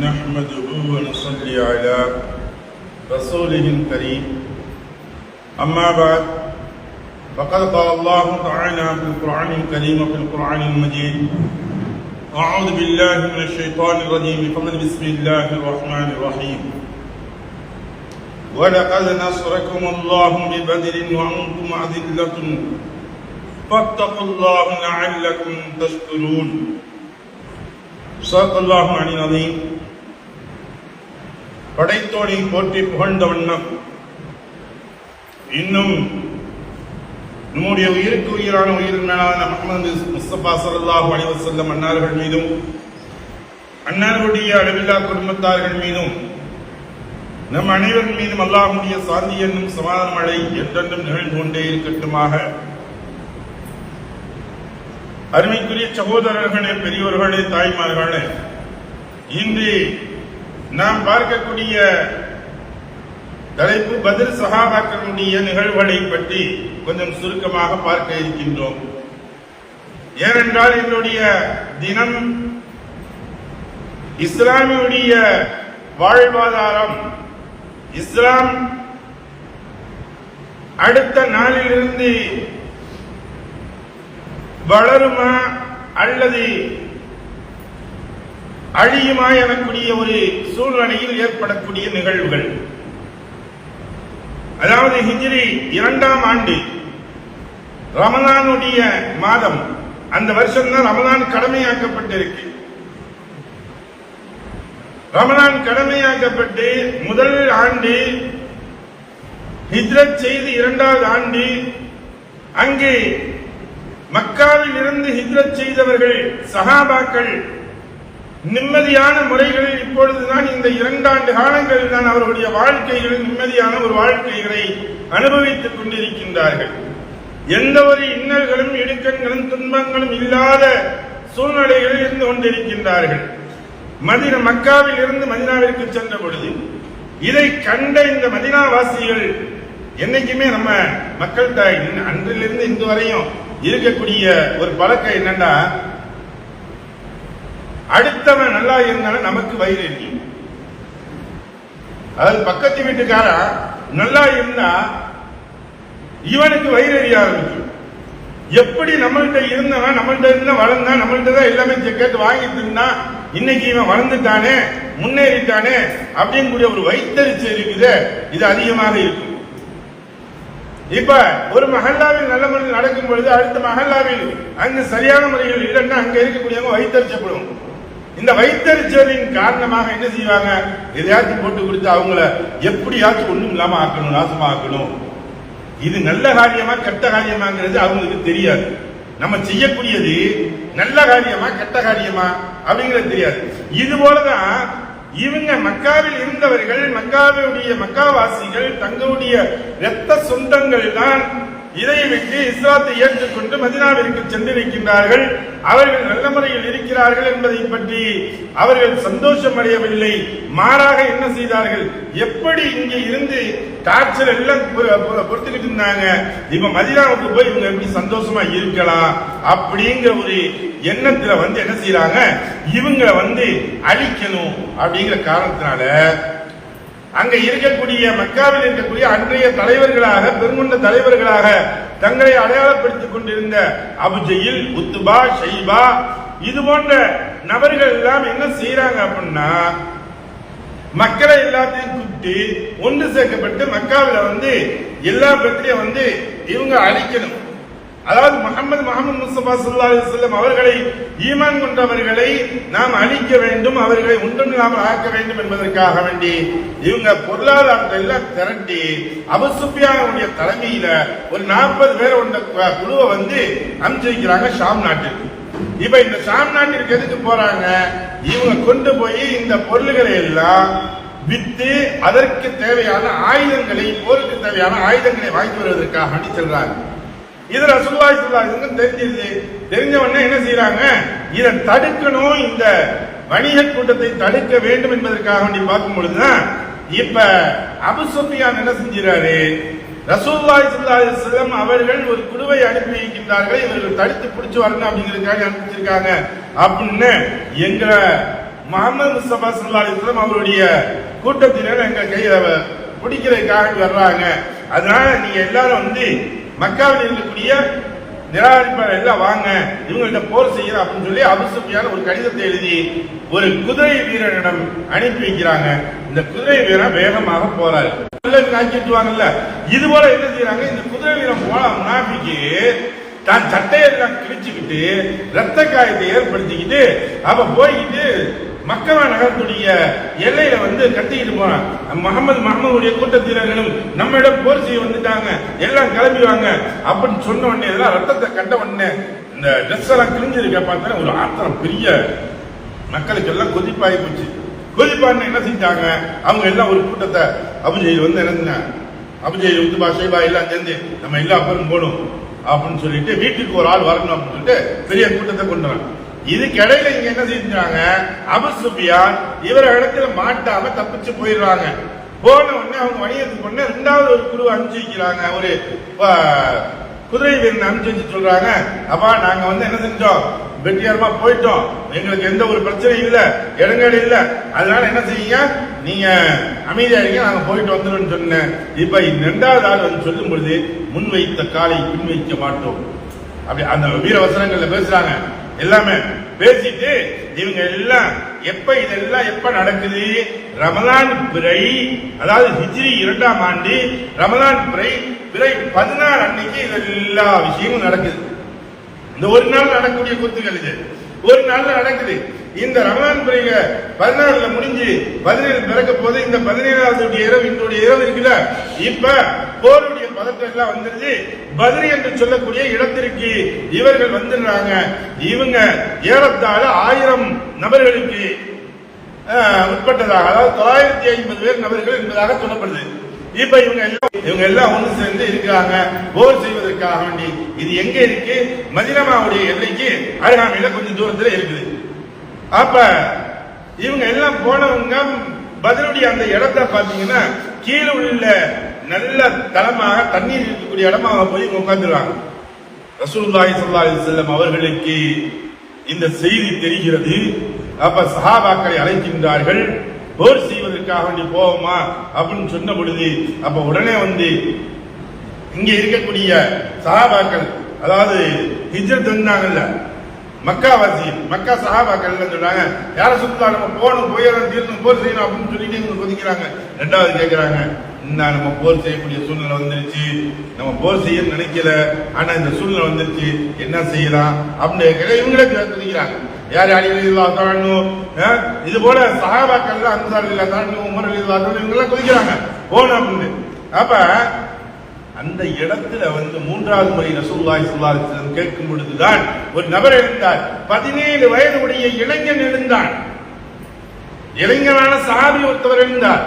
نحمده ونصلي على رسوله الكريم أما بعد فقد قال الله تعالى في القرآن الكريم وفي القرآن المجيد أعوذ بالله من الشيطان الرجيم بسم الله الرحمن الرحيم ولقد نصركم الله ببدر وأنتم أذلة فاتقوا الله لعلكم تشكرون صدق الله العلي العظيم. படைத்தோனை போற்றி புகழ்ந்த வண்ணம் இன்னும் நம்முடைய உயிருக்கு உயிரான உயிரின் மேலான முஹம்மது முஸ்தபா ஸல்லல்லாஹு அலைஹி வஸல்லம் அன்னார்கள் மீதும் அன்னாருடைய அளவில்லா குடும்பத்தார்கள் மீதும் நம் அனைவரின் மீதும் அல்லாஹ்வுடைய சாந்தி என்னும் சமாதான மழை என்றென்றும் நிகழ்ந்து கொண்டே இருக்கட்டுமாக. அருமைக்குரிய சகோதரர்களே, பெரியோர்களே, தாய்மார்களே, இன்று நாம் பார்க்கக்கூடிய தலைப்பு பத்ர் சஹாபாக்களுடைய நிகழ்வுகளை பற்றி கொஞ்சம் சுருக்கமாக பார்க்க இருக்கின்றோம். ஏனென்றால் என்னுடைய தினம் இஸ்லாமியுடைய வாழ்வாதாரம், இஸ்லாம் அடுத்த நாளிலிருந்து வளருமா அல்லது அழியுமா எனக்கூடிய ஒரு சூழ்நிலையில் ஏற்படக்கூடிய நிகழ்வுகள். அதாவது ஹிஜ்ரி 2ஆம் ஆண்டு ரமலானுடைய மாதம், அந்த வருஷம் தான் ரமலான் கடமையாக்கப்பட்டிருக்கு. ரமலான் கடமையாக்கப்பட்டு முதல் ஆண்டு ஹிஜ்ரத் செய்து 2வது ஆண்டு அங்கே மக்காவில் இருந்து ஹிஜ்ரத் செய்தவர்கள் சஹாபாக்கள் நிம்மதியான முறைகளில் இப்பொழுதுதான் இந்த 2 ஆண்டு காலங்களில் தான் அவர்களுடைய வாழ்க்கைகளில் நிம்மதியான ஒரு வாழ்க்கைகளை அனுபவித்துக் கொண்டிருக்கின்றார்கள். எந்த ஒரு இன்னல்களும் இடுக்கண்களும் துன்பங்களும் இல்லாத சூழ்நிலைகளில் இருந்து கொண்டிருக்கின்றார்கள். மக்காவில் இருந்து மதீனாவிற்கு சென்ற பொழுது இதை கண்ட இந்த மதீனாவாசிகள், என்னைக்குமே நம்ம மக்கள் அன்றிலிருந்து இன்று வரையும் இருக்கக்கூடிய ஒரு பழக்கம் என்னன்னா, அடுத்தவன் நல்லா இருந்தாலும் நமக்கு வயிறு எரியும். அதாவது பக்கத்து வீட்டுக்காரன் நல்லா இருந்தா இவனுக்கு வயிறு எரிய ஆரம்பிக்கும். எப்படி நம்மள்கிட்ட இருந்தவன் நம்மள்கிட்ட இருந்த வளர்ந்தா, நம்மள்கிட்ட தான் எல்லாமே கேட்டு வாங்கிட்டு இருந்தா, இன்னைக்கு இவன் வளர்ந்துட்டானே முன்னேறிட்டானே அப்படின்னு கூடிய ஒரு வயிற்றெரிச்சி இருக்குது, இது அதிகமாக இருக்கும். இப்ப ஒரு மஹல்லாவில் நல்ல முறையில் நடக்கும் பொழுது அடுத்த மஹல்லாவில் அங்கு சரியான முறையில் இல்லைன்னா அங்க இருக்கக்கூடியவங்க வயிற்றறிச்சப்படும். இந்த வயிற்றறிச்சலின் காரணமாக என்ன செய்வாங்க, எதையாச்சும் போட்டு கொடுத்து அவங்கள எப்படியாச்சும் ஒண்ணும் இல்லாம ஆக்கணும், நாசமா ஆக்கணும். இது நல்ல காரியமா கெட்ட காரியமாங்கிறது அவங்களுக்கு தெரியாது. நம்ம செய்யக்கூடியது நல்ல காரியமா கெட்ட காரியமா அப்படிங்கிறது தெரியாது. இது போலதான் இவங்க மக்காவில் இருந்தவர்கள், மக்காவாசிகள் தங்களுடைய இரத்த சொந்தங்கள் தான் இதை விட்டு இஸ்லாத்தை ஏற்றுக்கொண்டு மதீனாவிற்கு சென்றிருக்கின்றார்கள். அவர்கள் நல்ல முறையில் இருக்கிறார்கள் என்பதை பற்றி அவர்கள் சந்தோஷம் அடையவில்லை. மாறாக என்ன செய்தார்கள், எப்படி இங்கே இருந்து டார்ச்சர் எல்லாம் பொறுத்துக்கிட்டு இருந்தாங்க, இப்ப மதீனாவுக்கு போய் இவங்க எப்படி சந்தோஷமா இருக்கலாம் அப்படிங்கிற ஒரு எண்ணத்துல என்ன செய்யறாங்க, இவங்களை அழிக்கணும் அப்படிங்கிற காரணத்தினால அங்க இருக்கக்கூடிய மக்காவில் இருக்கக்கூடிய அன்றைய தலைவர்களாக, பெருங்கொண்ட தலைவர்களாக தங்களை அடையாளப்படுத்திக் கொண்டிருந்த அபுஜெயில், உத்பா, ஷைபா இது போன்ற நபர்கள் எல்லாம் என்ன செய்யறாங்க அப்படின்னா, மக்களை எல்லாத்தையும் கூப்பிட்டு ஒன்று சேர்க்கப்பட்டு மக்காவில் எல்லா பத்திரையும் இவங்க அழிக்கணும். அதாவது முஹம்மது முஸ்தபா ஸல்லல்லாஹு அலைஹி வஸல்லம் அவர்களை, ஈமான் கொண்டவர்களை நாம் அழிக்க வேண்டும், அவர்களை ஒன்றுமில்லாமல் ஆக்க வேண்டும் என்பதற்காக வேண்டி இவங்க பொருளாதாரத்தை எல்லாம் திரட்டி அபூ சுஃபியானுடைய தலைமையில ஒரு 40 பேர் கொண்ட குழுவை அனுப்பிச்சு வைக்கிறாங்க ஷாம் நாட்டிற்கு. இப்ப இந்த ஷாம் நாட்டிற்கு எதுக்கு போறாங்க, இவங்க கொண்டு போய் இந்த பொருள்களை எல்லாம் வித்து அதற்கு தேவையான ஆயுதங்களை, போருக்கு தேவையான ஆயுதங்களை வாங்கி வருவதற்காக வேண்டி செல்றாங்க. இது ரசூலுல்லாஹி ஸல்லல்லாஹு அலைஹி வஸல்லம் தெரிஞ்சது. தெரிஞ்ச உடனே என்ன செய்யறாங்க, இதை தடுக்கணும், இந்த வணிக கூட்டத்தை தடுக்க வேண்டும் என்பதற்காக வேண்டி பார்க்கும் பொழுதுதான் இப்ப அபூ சுஃபியான் என்ன செஞ்சாரு, ரசூலுல்லாஹி ஸல்லல்லாஹு அலைஹி வஸல்லம் அவர்கள் ஒரு குழுவை அனுப்பி வைக்கின்றார்கள், இவர்கள் தடுத்து பிடிச்சு வரணும் அப்படிங்கிறதுக்காக அனுப்பிச்சிருக்காங்க அப்படின்னு எங்களை முஹம்மது முஸ்தபா ஸல்லல்லாஹு அலைஹி வஸல்லம் அவருடைய கூட்டத்தினர் எங்க கையில பிடிக்கிறதுக்காக வர்றாங்க. அதனால நீங்க எல்லாரும் வந்து மக்காவில் இருக்கக்கூடிய நிராகரிப்பாளர் எல்லாம் வாங்க, இவங்கள்ட்ட போர் செய்யலாம் அப்படின்னு சொல்லி அபூ சுஃபியான் ஒரு கடிதத்தை எழுதி ஒரு குதிரை வீரனிடம் அனுப்பி வைக்கிறாங்க. இந்த குதிரை வீரன் வேகமாக போறாரு. ஆக்கிட்டுவாங்கல்ல, இது போல என்ன செய்யறாங்க, இந்த குதிரை வீரன் போல முனாஃபிக்கு தான் சட்டையெல்லாம் கிழிச்சுக்கிட்டு ரத்த காயத்தை ஏற்படுத்திக்கிட்டு அவ போய்கிட்டு மக்கா நகரத்துடைய எல்லையில வந்து கட்டிக்கிட்டு போறான். முகமதுடைய கூட்டத்தினர்களும் நம்மிடம் போர் செய்ய வந்துட்டாங்க, எல்லாம் கிளம்பிவாங்க அப்படின்னு சொன்ன உடனே இதெல்லாம் ரத்தத்தை கண்ட உடனே இந்த ட்ரெஸ் எல்லாம் கிழிஞ்சிருக்க பார்த்தா ஒரு ஆத்திரம் பெரிய மக்களுக்கு எல்லாம் கொதிப்பாகி போச்சு. கொதிப்பான்னு என்ன செஞ்சாங்க, அவங்க எல்லாம் ஒரு கூட்டத்தை அபுஜெயில் வந்து என்ன அபுஜெயில் உத்துபா ஷைபா எல்லாம் சேர்ந்து நம்ம எல்லா பேரும் போகணும் அப்படின்னு சொல்லிட்டு வீட்டுக்கு ஒரு ஆள் வரணும் அப்படின்னு சொல்லிட்டு பெரிய கூட்டத்தை கொண்டு வராங்க. இதுக்கு இடையில இங்க என்ன செஞ்சாங்க, அபூ சுஃபியான் இவர இடத்துல மாட்டாம தப்பிச்சு போயிடுறாங்க. போன உடனே அவங்க வணிகத்துக்கு உடனே ரெண்டாவது ஒரு குழு அனுப்பிச்சு வைக்கிறாங்க, ஒரு குதிரை வீரன் அனுப்பிச்சு வச்சு சொல்றாங்க, அப்பா நாங்க வந்து என்ன செஞ்சோம், வெற்றிகரமா போயிட்டோம், எங்களுக்கு எந்த ஒரு பிரச்சனையும் இல்ல, இடங்கேடு இல்ல, அதனால என்ன செய்யுங்க, நீங்க அமைதியா இருங்க, நாங்க போயிட்டு வந்துடும் சொன்னேன். இப்ப இரண்டாவது ஆள் வந்து சொல்லும் பொழுது முன் வைத்த காலை பின் வைக்க மாட்டோம் அப்படி அந்த வீர வசனங்கள்ல பேசுறாங்க. எல்லாமே பேசிட்டு இவங்க எல்லாம் இதெல்லாம் எப்ப நடக்குது, ரமலான் பிறை, அதாவது ஹிஜ்ரி 2ஆம் ஆண்டு ரமலான் பிறை 16 அன்னைக்கு எல்லா விஷயங்களும் நடக்குது. இந்த ஒரு நாள் நடக்கக்கூடிய கூத்துக்கள் இது ஒரு நாள் நடக்குது. இந்த ரமலான் பிறை 14 முடிஞ்சு 17 பிறக்க போது இந்த 17வது இரவு இன்றைய இரவு இருக்குல்ல, இப்ப போருடைய பதட்டம் எல்லாம் வந்துருச்சு. பத்ரி என்று சொல்லக்கூடிய இடத்திற்கு இவர்கள் வந்துடுறாங்க. இவங்க ஏறத்தாழ 1000 நபர்களுக்கு உட்பட்டதாக, அதாவது 950 பேர் நபர்கள் என்பதாக சொல்லப்படுது. இப்ப இவங்க எல்லாம் ஒன்று சேர்ந்து இருக்கிறாங்க போர் செய்வதற்காக வேண்டி. இது எங்க இருக்கு, மதீனாவுடைய எல்லைக்கு அருகாமையில கொஞ்சம் தூரத்துல இருக்குது. அப்ப இவங்க எல்லாம் போனவங்க பத்ருடைய அந்த இடத்தை பாத்தீங்கன்னா கீழே உள்ள நல்ல தளமாக தண்ணீர் இருக்கக்கூடிய இடமாக போய் உட்கார்ந்துருவாங்க. ரசூலுல்லாஹி ஸல்லல்லாஹு அலைஹி வஸல்லம் அவர்களுக்கு இந்த செய்தி தெரிகிறது. அப்ப சஹாபாக்களை அழைக்கின்றார்கள், போர் செய்வதற்காக வேண்டி போவோமா அப்படின்னு சொன்ன பொழுது அப்ப உடனே வந்து இங்க இருக்கக்கூடிய சஹாபாக்கள், அதாவது ஹிஜ்ரத் வந்தாங்கல்ல மக்காவாசி, மக்கா சஹாபாக்கள் சொல்றாங்க, யார சுத்தா நம்ம போகணும், தீர்ந்து போர் செய்யணும் அப்படின்னு சொல்லிட்டு இவங்க கொதிக்கிறாங்க. ரெண்டாவது கேட்கிறாங்க, நம்ம போர் செய்யக்கூடிய சூழ்நிலை வந்துருச்சு, நம்ம போர் செய்ய நினைக்கல, ஆனா இந்த சூழ்நிலை வந்துருச்சு, என்ன செய்யலாம் அப்படின்னு இவங்களே கொதிக்கிறாங்க. யார் அலிகளாகணும், இது போல சஹாபாக்கள் அன்சாரிகளாக உமர் அலிகளாக இவங்கெல்லாம் கொதிக்கிறாங்க போகணும் அப்படின்னு. அப்ப அந்த இடத்துல வந்து 3வது முறை ரசூலுல்லாஹி ஸல்லல்லாஹு அலைஹி வஸல்லம் கேட்கும் பொழுதுதான் ஒரு நபர் எழுந்தார். 17 வயது உடைய இளைஞன் எழுந்தான். இளைஞனான சஹாபி ஒருத்தவர் எழுந்தார்,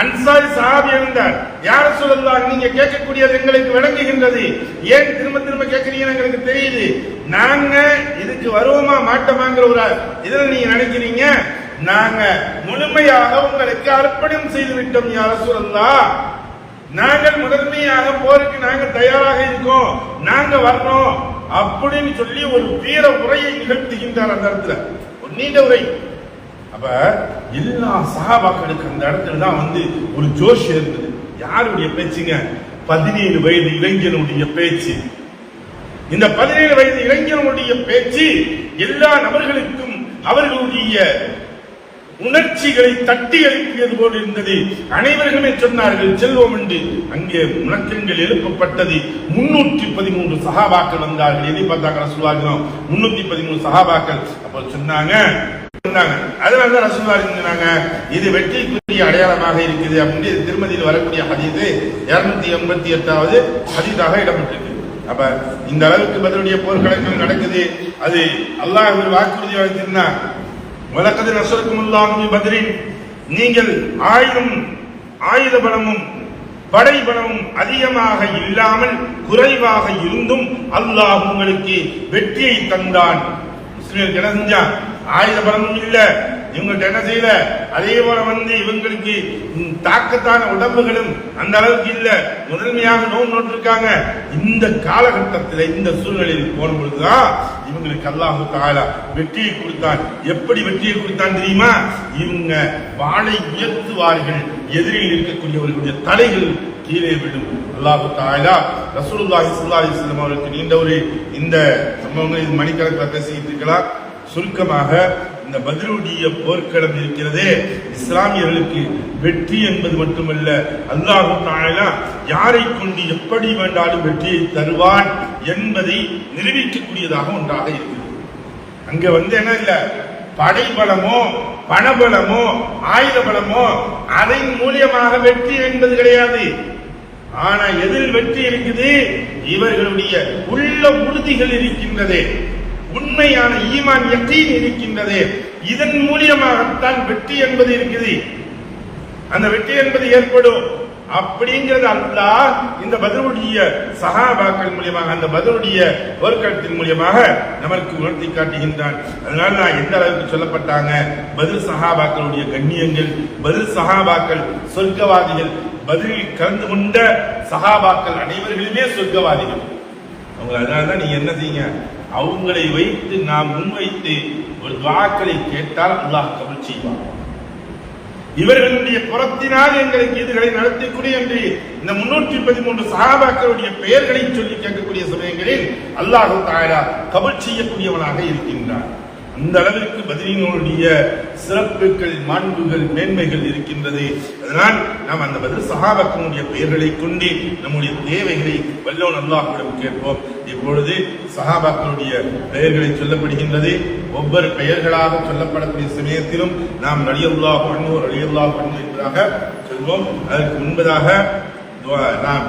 அன்சாரி சஹாபி எழுந்தார். யார ரசூலுல்லாஹ், நீங்க கேட்கக்கூடியது எங்களுக்கு விளங்குகின்றது, ஏன் திரும்ப திரும்ப கேட்கிறீங்கன்னு எங்களுக்கு தெரியுது, நாங்க இதுக்கு வருவோமா மாட்டோமாங்கிற ஒரு இதில் நீங்க நினைக்கிறீங்க, நாங்க முழுமையாக உங்களுக்கு அர்ப்பணம் செய்து விட்டோம் யா ரசூலுல்லாஹ், நாங்கள் முதன்மையாக போருக்கு நாங்க தயாராக இருக்கோம், நாங்க வரணும் அப்படின்னு சொல்லி ஒரு வீர உரையை நிகழ்த்துகின்றார். அந்த இடத்துல ஒரு நீண்ட உரை. அப்ப எல்லா சஹாபாக்களுக்கு அந்த இடத்துல தான் வந்து ஒரு ஜோஷ் இருந்தது. யாருடைய பேச்சுங்க, 17 வயது இளைஞனுடைய பேச்சு. இந்த 17 வயது இளைஞனுடைய பேச்சு எல்லா நபர்களுக்கும் அவர்களுடைய உணர்ச்சிகளை தட்டி எழுப்பியது போல் இருந்தது. அனைவருமே சொன்னார்கள் செல்வோம் என்று. அங்கே முழக்கங்கள் எழுப்பப்பட்டது. 313 சஹாபாக்கள் வந்தார்கள். எதை பார்த்தாங்க ரசூலுல்லாஹ், 313 சஹாபாக்கள். அப்ப சொன்னாங்க, அதனாலதான் ரசூலுல்லாஹ் சொன்னாங்க, இது வெற்றிக்குரிய அடையாளமாக இருக்குது அப்படின்னு திருமதியில் வரக்கூடிய ஹதீஸ் 288வது ஹதீஸாக இடம்பெற்றிருக்கு. அப்ப இந்த அளவுக்கு பதிலுடைய போர்க்களங்கள் நடக்குது. அது அல்லாஹ் ஒரு வாக்குறுதி வைத்திருந்தார், வலக்கது நஸரக்குமுல்லாஹு ஃபீ பத்ரின், நீங்கள் 1000 ஆயுத பலமும் படை பலமும் அதிகமாக இல்லாமல் குறைவாக இருந்தும் அல்லாஹ் உங்களுக்கு வெற்றியை தந்தான். முஸ்லிம்கள் என்ன செஞ்சான், ஆயுத பலமும் இல்ல, இவங்கள்ட்ட என்ன செய்யல. அதே போல இவங்களுக்கு தாக்கத்தான உடம்புகளும் அந்த அளவுக்கு இல்ல. முதன்மையாக நோன்பு நோட்டிருக்காங்க. இந்த காலகட்டத்தில் இந்த சூழ்நிலையில் போன பொழுதுதான் இவங்களுக்கு அல்லாஹு தஆலா வெற்றியை கொடுத்தான். எப்படி வெற்றியை கொடுத்தான் தெரியுமா? இவங்க வாளை உயர்த்துவார்கள், எதிரில் இருக்கக்கூடியவர்களுடைய தலைகள் கீழே விடும். அல்லாஹு தஆலா ரசூலுல்லாஹி ஸல்லல்லாஹு அலைஹி வஸல்லம் அவர்களுக்கு நீண்ட ஒரு இந்த சம்பவங்கள் மணிக்கணக்கில் பேசிட்டு இருக்கலாம். சுருக்கமாக இந்த பத்ருடைய போர்க்களம் இருக்கிறதே, இஸ்லாமியர்களுக்கு வெற்றி என்பது மட்டுமல்ல, அல்லாஹ் தஆலா யாரை கொண்டு எப்படி வேண்டாலும் வெற்றியை தருவான் என்பதை நிரூபிக்கக்கூடியதாக ஒன்றாக இருக்கிறது. அங்க என்ன இல்ல, படைபலமோ பணபலமோ ஆயுத பலமோ அதன் மூலியமாக வெற்றி என்பது கிடையாது. ஆனா எதில் வெற்றி இருக்குது? இவர்களுடைய உள்ள உறுதிகள் இருக்கின்றதே, உண்மையான ஈமான் யகீன் இருக்கின்றது. இதன் மூலியமாகத்தான் வெற்றி என்பது இருக்குது. அந்த வெற்றி என்பது ஏற்படும். அப்படிங்கிறது அல்லாஹ் இந்த பத்ருடைய சஹாபாக்கள் மூலியமாக, அந்த பத்ருடைய போர்க்களத்தின் மூலியமாக நமக்கு உணர்த்தி காட்டுகின்றான். அதனால நான் எந்த அளவுக்கு சொல்லப்பட்டாங்க பத்ர் சஹாபாக்களுடைய கண்ணியங்கள், பத்ர் சஹாபாக்கள் சொர்க்கவாதிகள், பத்ரில் கலந்து கொண்ட சஹாபாக்கள் அனைவர்களுமே சொர்க்கவாதிகள். அவங்க அதனாலதான் நீங்க என்ன செய்யுங்க, அவங்களை வைத்து நாம் முன்வைத்து ஒரு துஆக்களை கேட்டால் அல்லாஹ் கபூல் செய்வான். இவர்களுடைய புறத்தினால் எங்களுக்கு இதுகளை நடத்தக்கூடிய என்று இந்த 313 சஹாபாக்களுடைய பெயர்களை சொல்லி கேட்கக்கூடிய சமயங்களில் அல்லாஹ் தஆலா கபூல் செய்யக்கூடியவனாக இருக்கின்றான். அந்த அளவிற்கு பத்ரினுடைய சிறப்புகள், மாண்புகள், மேன்மைகள் இருக்கின்றது. அதனால் நாம் அந்த பத்ர் சஹாபாக்களுடைய பெயர்களை கொண்டு நம்முடைய தேவைகளை வல்லோன் அல்லாஹ்விடம் கேட்போம். இப்பொழுது சஹாபாக்களுடைய பெயர்களை சொல்லப்படுகின்றது. ஒவ்வொரு பெயர்களாக சொல்லப்படக்கூடிய சமயத்திலும் நாம் ரலியல்லாஹு அன்ஹு ரலியல்லாஹு அன்ஹு என்றாக சொல்வோம். அதற்கு முன்பதாக நாம்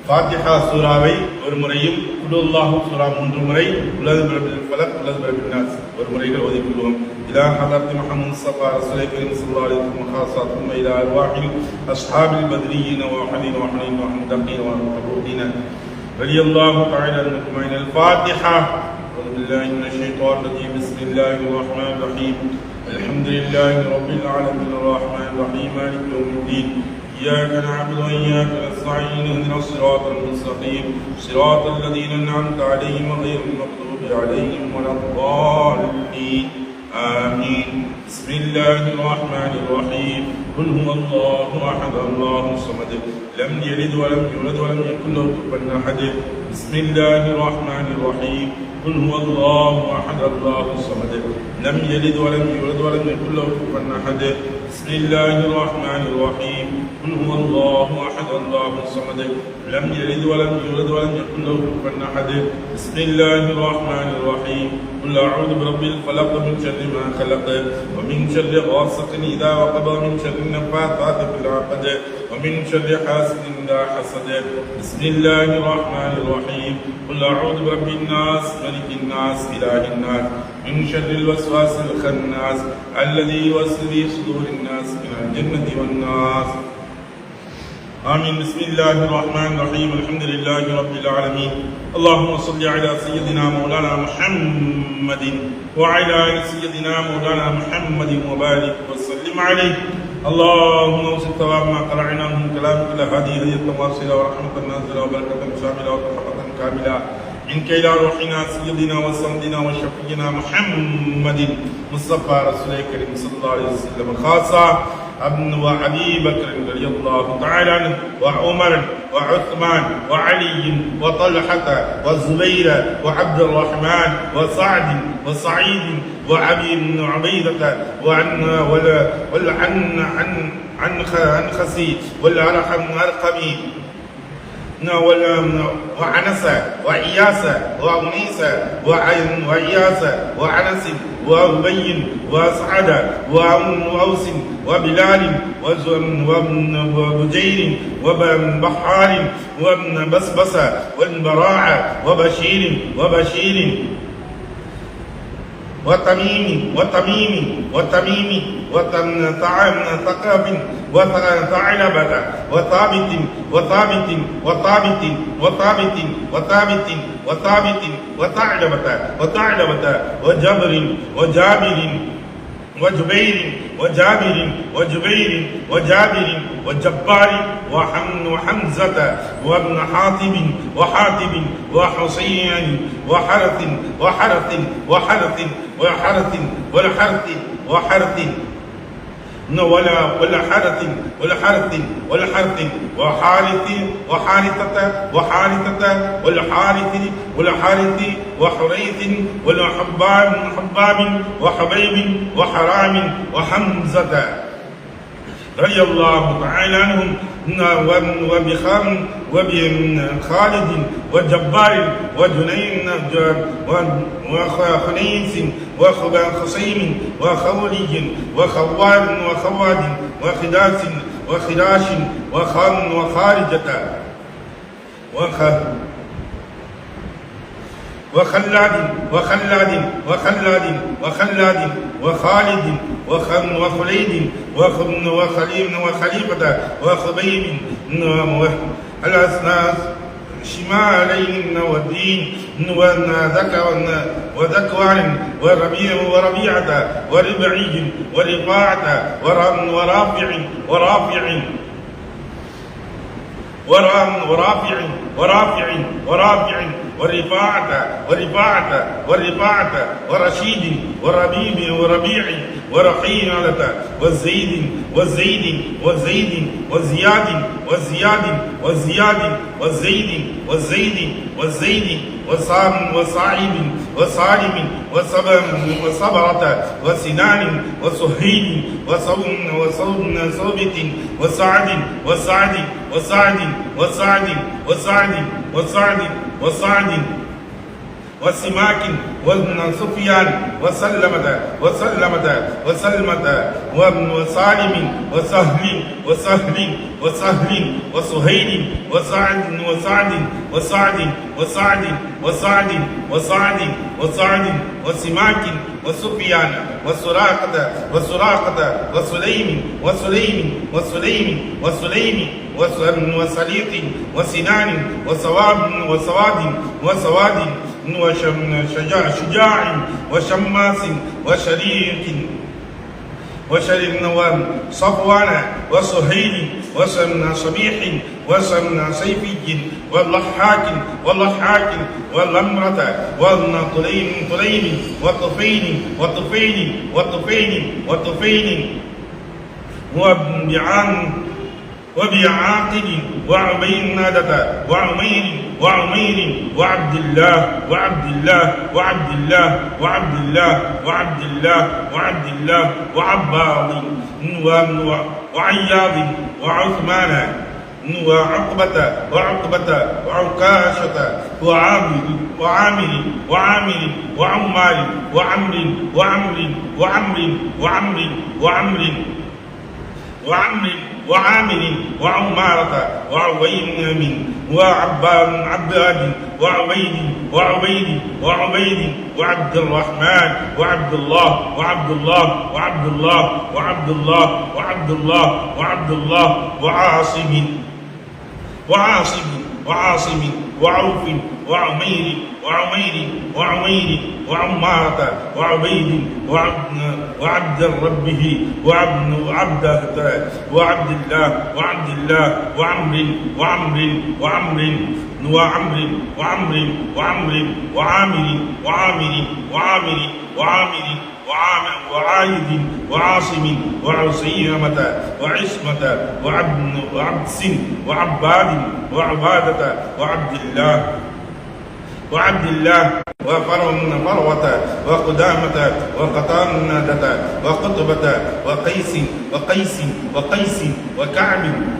ஃபாத்திஹா சூராவை ஒரு முறையும், குல் அல்லாஹு சூரா 3 முறை, உலது பிரபில் ஃபலக் உலது பிரபின் நாஸ் ஒரு முறைகள் ஓதிக்கொள்வோம். இலா ஹதரத் முஹம்மது ஸல்லல்லாஹு அலைஹி வஸல்லம் ஸல்லல்லாஹு அலைஹி வஸல்லம் ஹாஸத்தும் இலா அர்வாஹில் அஸ்ஹாபில் பத்ரியின் வ ஹலீன் வ ஹலீன் வ ஹம்தீன் வ தபூதீன் ரலியல்லாஹு தஆலா அன்ஹும். الفاتحة. أعوذ بالله من الشيطان الرجيم. بسم الله الرحمن الرحيم. الحمد لله رب العالمين الرحمن الرحيم مالك يوم الدين. إياك نعبد وإياك نستعين. اهدنا الصراط المستقيم صراط الذين أنعمت عليهم غير المغضوب عليهم ولا الضالين. آمين. بسم الله الرحمن الرحيم. قل هو الله أحد الله الصمد لم يلد ولم يولد ولم يكن له كفوا أحد. بسم الله الرحمن الرحيم. قل هو الله أحد الله الصمد لم يلد ولم يولد ولم يكن له كفوا أحد. بسم الله الرحمن الرحيم. قل هو الله أحد الله الصمد لم يلد ولم يولد ولم يكن له كفوا أحد. بسم الله الرحمن الرحيم. قل أعوذ برب الفلق من شر ما خلق ومن شر غاسق إذا وقب ومن شر النفاثات في العقد ومن شر حاسد إذا حسد. بسم الله الرحمن الرحيم. قل أعوذ برب الناس ملك الناس إله الناس من شر الوسواس الخناس الذي يوسوس في صدور الناس من الجنة والناس. آمين. بسم الله الرحمن الرحيم. الحمد لله رب العالمين. اللهم صل على سيدنا مولانا محمد وعلى آل سيدنا مولانا محمد وبارك وسلم عليه. اللهم اوصل ثواب ما قرأناه من كلامك الهادي هدية واصلة ورحمة نازلة وبركة شاملة وتحفة كاملة منك إلى روحنا سيدنا وسندنا وشفينا محمد مصطفى رسول الكريم صلى الله عليه وسلم خاصة ابن وأبي بكر رضي الله تعالى عنه وعمر وعثمان وعلي وطلحة والزبير وعبد الرحمن وسعد وسعيد وأبي بن عبيدة عن خسي والأرحم أرقمي وعنس وإياس وأنيس وإياس وعنس وأبي وأسعد وأوس وبلال وابن بجير وابن بحار وابن بسبس والبراع وبشير وتميم وثقب وثعلبة وثابت وثابت وثعلبة وجبر وجابر وجبير وجابر وجبار وحمزة وابن وحاتب وحسين وحرث والحرث وحريث وحباب وحبيب وحرام وحمزة رضي الله تعالى عنهم وبخالد وجبار وجنين وخنيس وخصيم وخولج وخواد وخداش وخارجة وخلاد وخالد وخليد وخليفة وخبيب الأسناس شمالين والدين وذكوان وربيعة وربعي ورفاعة ورفاعة ورشيد وربيع ورقيلة والزيد وصالم وصبرة وسنان وسهيل وصوبة وسعد وسماك وابن سفيان وسلمة وسالم وسهيل وسماك وسفيان وسراقة وسليم وسليط وسنان وسواد وشجاع وشماس وصفوان وسهيل وصبيح وسيفي واللحاك واللمرة والطليم وطفيل وبعاقل وعبينادة وعمير وعبد الله وعباض وعياض وعثمان وعقبة وعكاشة وعامر وعمار وعامر وعمارة وعويم وعباد وعبيد وعبد الرحمن وعبد الله وعاصم وعوف وعمير وعمارة وعبيد وعبد ربه وعبد الله وعايد وعاصم وعصيمة وعصمة وعبس وعباد وعبادة وعبد الله وفروة وقدامة وقطاندة وقطبة وقيس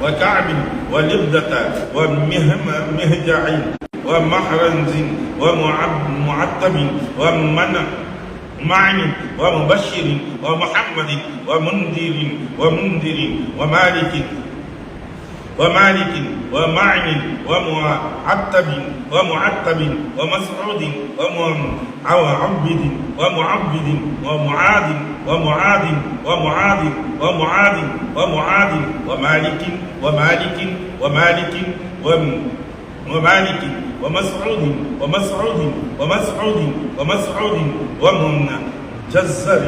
وكعب ولبدة ومهجع ومحرز ومعتب ومعن ومبشر ومحمد ومنذر ومالك ومعن ومعتب ومسعود ومعبد ومعاذ ومالك ومسعود ومسعود ومسعود ومسعود ومنجزر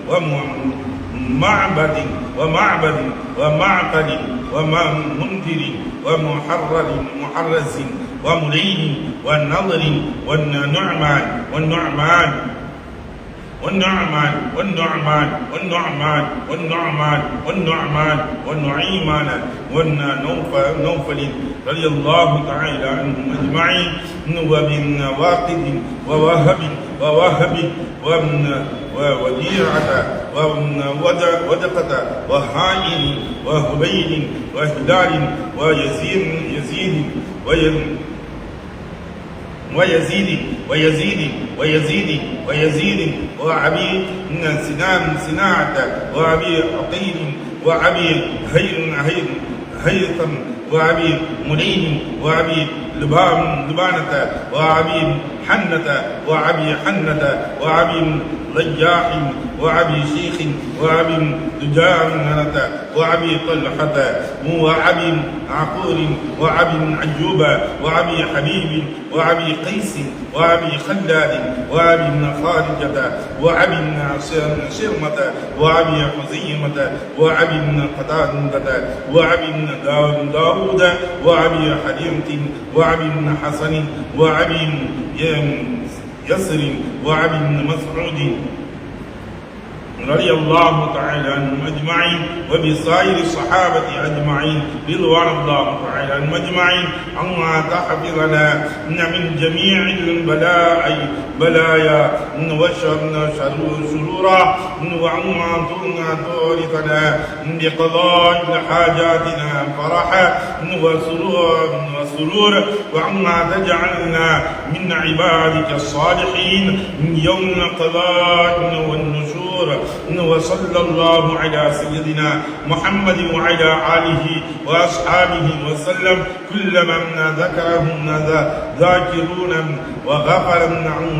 ومعبد ومعبد ومعقد ومنذر ومحرر محرز وملين والنضر والنعمان والنعمان والنعمان والنعمان والنعمان والنعمان والنعمان والنعيمان والنوفل رضي الله تعالى عنهم أجمعين وبن واقد ووهب ووهب ووديعة ودقة وهائل وهبيل وهلال ويزيد ويزيد وأبي سناعة وأبي عقيل وأبي هيثم وأبي ملين وأبي لبانة وأبي حنة وأبي ضياح وأبي شيخ وأبي دجانة وأبي طلحة وأبي عقور وأبي عيوب وأبي حبيب وأبي قيس وأبي خلاد وأبي خارجة وأبي شرمة وأبي حزيمة وأبي قتادة وأبي داود وأبي حليمة وأبي حسن وأبي يسر وأبي مسعود رضي الله تعالى عنهم أجمعين وبسائر الصحابة أجمعين رضوان الله تعالى عنهم أجمعين عما تحفظنا من جميع البلايا وشرورا وعما تورثنا بقضاء حاجاتنا فرحا وسرور وعما تجعلنا من عبادك الصالحين يوم القضاء والنشور وصلى الله على سيدنا محمد وعلى آله وأصحابه وسلم كل من ذكرهم ذاكرون وغفر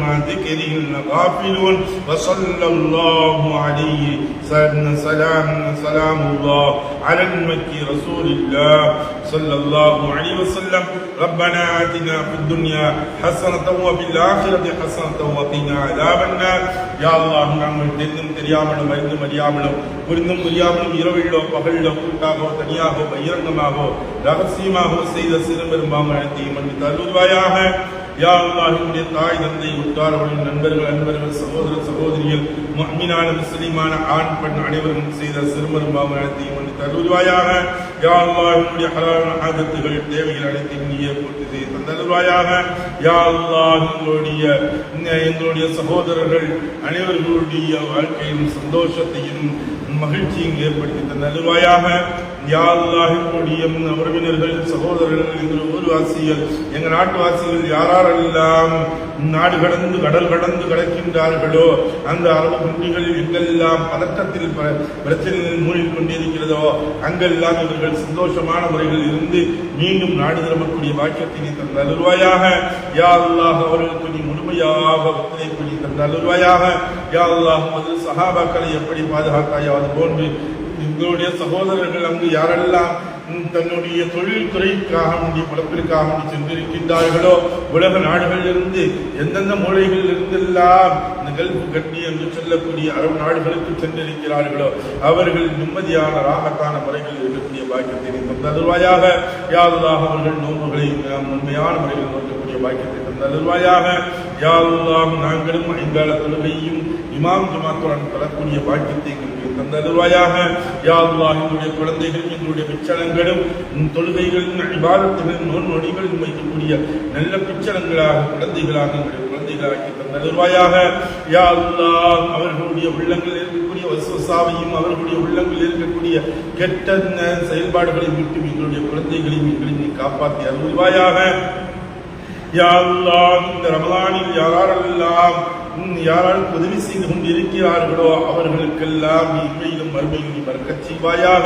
عن ذكره الغافلون وصلى الله عليه سلام الله على المكي رسول الله صلى الله عليه وسلم ربنا آتنا في الدنيا حسنة وفي الآخرة حسنة وقنا عذاب النار يا الله நாங்கள் தெரியாமலும் அறிந்தும் அறியாமலும் புரிந்தும் புரியாமலும் இரவிலோ பகலிலோ கூட்டாகவோ தனியாகவோ பகிரங்கமாகவோ ரகசியமாகவோ செய்த சிறுபெரும்பாங்க அனைத்தையும் மன்னித்து அருள்வாயாக யா அல்லாஹ் என்னுடைய தாய் தந்தை உற்றார்கள் நண்பர்கள் அன்பர்கள் சகோதர சகோதரிகள் முஃமினான முஸ்லிமான ஆண் பெண் அனைவரும் செய்த சிறுபெரும்பாங்க அனைத்தையும் மன்னித்து அருள்வாயாக யா அல்லாஹ் என்னுடைய ஹலாலான ஆதத்துகள் தேவைகள் அனைத்தையும் நீயே பூர்த்தி செய்து தந்தருள்வாயாக யா அல்லாஹ் எங்களுடைய சகோதரர்கள் அனைவர்களுடைய வாழ்க்கையின் சந்தோஷத்தையும் மகிழ்ச்சியும் ஏற்படுத்தி தந்தருள்வாயாக யா அல்லாஹ் என்னுடைய உறவினர்கள் சகோதரர்கள் எங்கள் ஊர்வாசிகள் எங்கள் நாட்டுவாசிகள் யாரெல்லாம் நாடு கடந்து கடல் கடந்து கிடக்கின்றார்களோ அந்த அரபு குண்டிகளில் எங்கெல்லாம் பதற்றத்தில் பிரச்சனைகள் மூழ்கிக் கொண்டிருக்கிறதோ அங்கெல்லாம் இவர்கள் சந்தோஷமான முறையில் இருந்து மீண்டும் நாடு திரும்பக்கூடிய பாக்கியத்தை தந்த அருள்வாயாக யா அல்லாஹ் அவர்களுக்கு நீ முழுமையாக ஒத்துழைப்பு நீ தந்த அருள்வாயாக யா அல்லாஹ் சஹாபாக்களை எப்படி பாதுகாத்தாயோ அது போன்று எங்களுடைய சகோதரர்கள் அங்கு யாரெல்லாம் தன்னுடைய தொழில் துறைக்காக வேண்டிய பிறப்பிற்காக வேண்டி சென்றிருக்கின்றார்களோ உலக நாடுகளிலிருந்து எந்தெந்த மூலைகளில் இருந்தெல்லாம் இந்த கல்ஃப் கட்டி என்று சொல்லக்கூடிய அரபு நாடுகளுக்கு சென்றிருக்கிறார்களோ அவர்கள் நிம்மதியான ராகத்தான முறைகளில் இருக்கக்கூடிய பாக்கியத்தை தந்தருவாயாக யா அல்லாஹ் அவர்கள் நோன்புகளை உண்மையான முறையில் நோக்கக்கூடிய பாக்கியத்தை தந்தருவாயாக யா அல்லாஹ் நாங்களும் ஐங்கால தொழுகையும் இமாம் ஜமாத்துடன் பெறக்கூடிய பாக்கியத்தை தந்தருவாயாக யா அல்லாஹ் எங்களுடைய குழந்தைகள் எங்களுடைய பிச்சளங்களும் தொழுகைகளின் இபாதத்துகளின் நொடிகளும் வைக்கக்கூடிய நல்ல பிச்சளங்களாக குழந்தைகளாக எங்களுடைய குழந்தைகளாக்கி தந்தருவாயாக யா அல்லாஹ் அவர்களுடைய உள்ளங்களில் இருக்கக்கூடிய வசுவசாவையும் அவர்களுடைய உள்ளங்களில் இருக்கக்கூடிய கெட்ட செயல்பாடுகளை விட்டு எங்களுடைய குழந்தைகளையும் எங்களை நீ காப்பாற்றி அருள்வாயாக யா அல்லாஹ் இந்த ரமலானில் யாரெல்லாம் யாரால் உதவி செய்து கொண்டு இருக்கிறார்களோ அவர்களுக்கெல்லாம் நீ இன்மையிலும் மறுமையிலும் நீ பறக்கச் செய்வாயாக.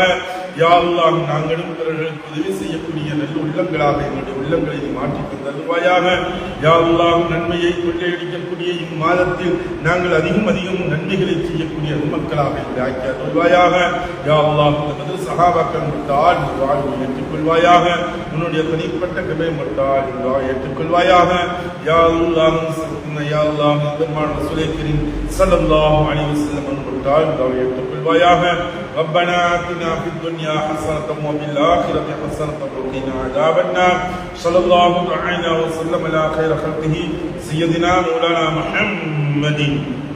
யா அல்லாஹ் நாங்களும் பிறர்களுக்கு உதவி செய்யக்கூடிய நல்ல உள்ளங்களாக எங்களுடைய உள்ளங்களை நீ மாற்றிக் தருவாயாக. யா அல்லாஹ் நன்மையை கொள்ளையடிக்கக்கூடிய இம்மாதத்தில் நாங்கள் அதிகம் நன்மைகளை செய்யக்கூடிய மக்களாக ஆக்கி அருள்வாயாக. யா அல்லாஹ் நமது சஹாபாக்கள் மட்டால் வாழ்வை ஏற்றுக்கொள்வாயாக. உன்னுடைய தனிப்பட்ட கிருபை மட்டால் ஏற்றுக்கொள்வாயாக. யா அல்லாஹ் யா அல்லாஹ் பெருமான் ரசூலே கரீம் ஸல்லல்லாஹு அலைஹி வஸல்லம் மட்டால் ஏற்றுக்கொள்வாயாக. ربنا آتنا في الدنيا حسنة وفي الآخرة حسنة وقنا عذاب النار. صلى الله تعالى وسلم على خير خلقه سيدنا مولانا محمد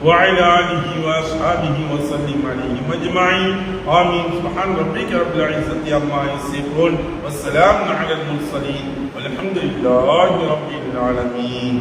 وعلى آله وأصحابه وسلم عليهم أجمعين. آمين. سبحان ربك رب العزة عما يصفون والسلام على المرسلين والحمد لله رب العالمين.